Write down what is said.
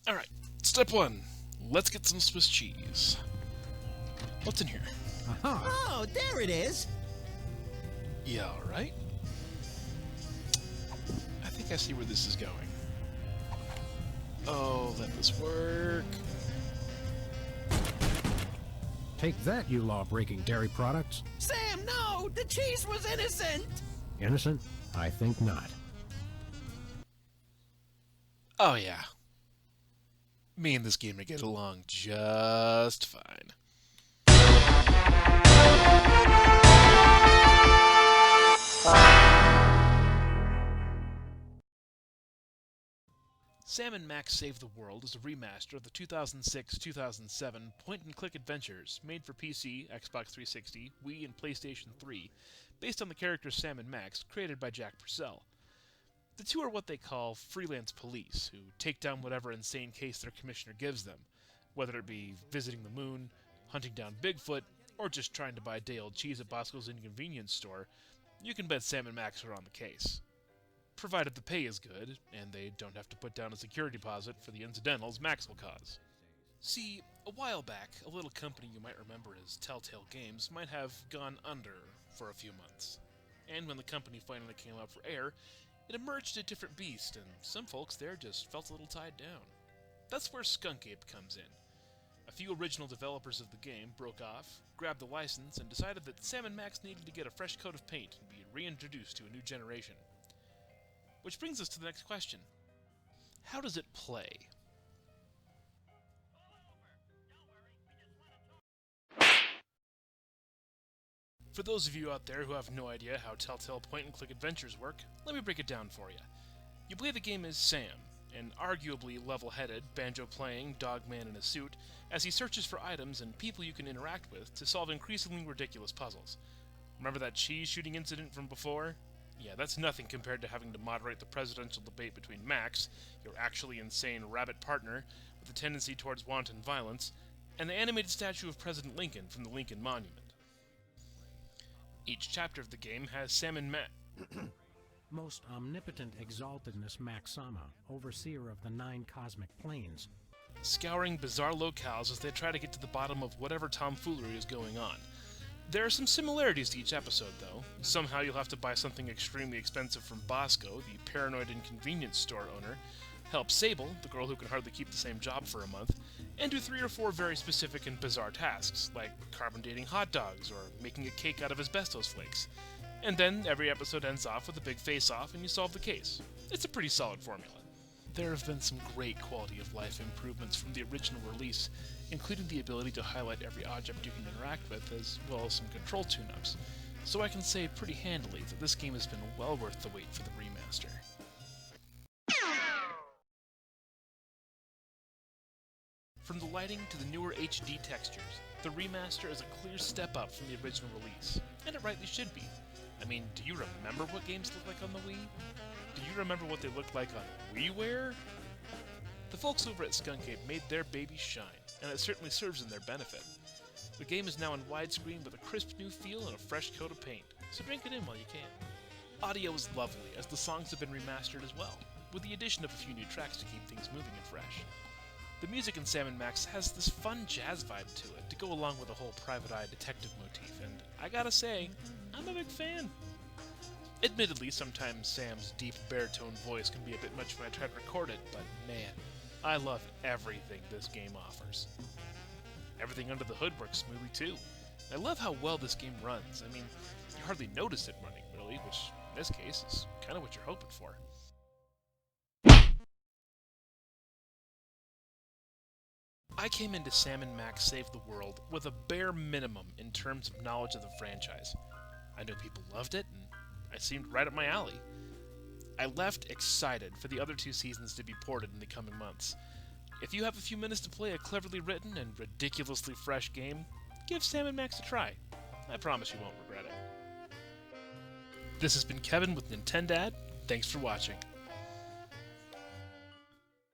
Alright, step one. Let's get some Swiss cheese. What's in here? Aha! Oh, there it is! Yeah, alright. I think I see where this is going. Oh, let this work. Take that, you law-breaking dairy products. Sam, no! The cheese was innocent! Innocent? I think not. Oh yeah. Me and this gamer get along just fine. Sam & Max Save the World is a remaster of the 2006-2007 point-and-click adventures made for PC, Xbox 360, Wii, and PlayStation 3, based on the characters Sam and Max, created by Jack Purcell. The two are what they call freelance police, who take down whatever insane case their commissioner gives them, whether it be visiting the moon, hunting down Bigfoot, or just trying to buy day-old cheese at Bosco's Inconvenience Store. You can bet Sam and Max are on the case. Provided the pay is good, and they don't have to put down a security deposit for the incidentals Max will cause. See, a while back, a little company you might remember as Telltale Games might have gone under for a few months. And when the company finally came up for air, it emerged a different beast, and some folks there just felt a little tied down. That's where Skunk Ape comes in. A few original developers of the game broke off, grabbed the license, and decided that Sam and Max needed to get a fresh coat of paint and be reintroduced to a new generation. Which brings us to the next question. How does it play? For those of you out there who have no idea how Telltale point-and-click adventures work, let me break it down for you. You play the game as Sam, an arguably level-headed, banjo-playing dogman in a suit, as he searches for items and people you can interact with to solve increasingly ridiculous puzzles. Remember that cheese shooting incident from before? Yeah, that's nothing compared to having to moderate the presidential debate between Max, your actually insane rabbit partner with a tendency towards wanton violence, and the animated statue of President Lincoln from the Lincoln Monument. Each chapter of the game has Sam and Max... Most omnipotent exaltedness Maxama, overseer of the 9 cosmic planes. Scouring bizarre locales as they try to get to the bottom of whatever tomfoolery is going on. There are some similarities to each episode, though. Somehow you'll have to buy something extremely expensive from Bosco, the paranoid inconvenience store owner, help Sable, the girl who can hardly keep the same job for a month, and do 3 or 4 very specific and bizarre tasks, like carbon dating hot dogs or making a cake out of asbestos flakes. And then every episode ends off with a big face-off and you solve the case. It's a pretty solid formula. There have been some great quality of life improvements from the original release, including the ability to highlight every object you can interact with, as well as some control tune-ups. So I can say pretty handily that this game has been well worth the wait for the remaster. From the lighting to the newer HD textures, the remaster is a clear step up from the original release, and it rightly should be. I mean, do you remember what games look like on the Wii? Do you remember what they looked like on WiiWare? The folks over at Skunk Ape made their baby shine, and it certainly serves in their benefit. The game is now in widescreen with a crisp new feel and a fresh coat of paint, so drink it in while you can. Audio is lovely, as the songs have been remastered as well, with the addition of a few new tracks to keep things moving and fresh. The music in Sam & Max has this fun jazz vibe to it to go along with the whole private eye detective motif, and I gotta say, I'm a big fan. Admittedly, sometimes Sam's deep baritone voice can be a bit much when I try to record it, but man, I love everything this game offers. Everything under the hood works smoothly too. I love how well this game runs. I mean, you hardly notice it running, really, which in this case is kind of what you're hoping for. I came into Sam & Max Save the World with a bare minimum in terms of knowledge of the franchise. I knew people loved it, and it seemed right up my alley. I left excited for the other 2 seasons to be ported in the coming months. If you have a few minutes to play a cleverly written and ridiculously fresh game, give Sam & Max a try. I promise you won't regret it. This has been Kevin with Nintendad. Thanks for watching.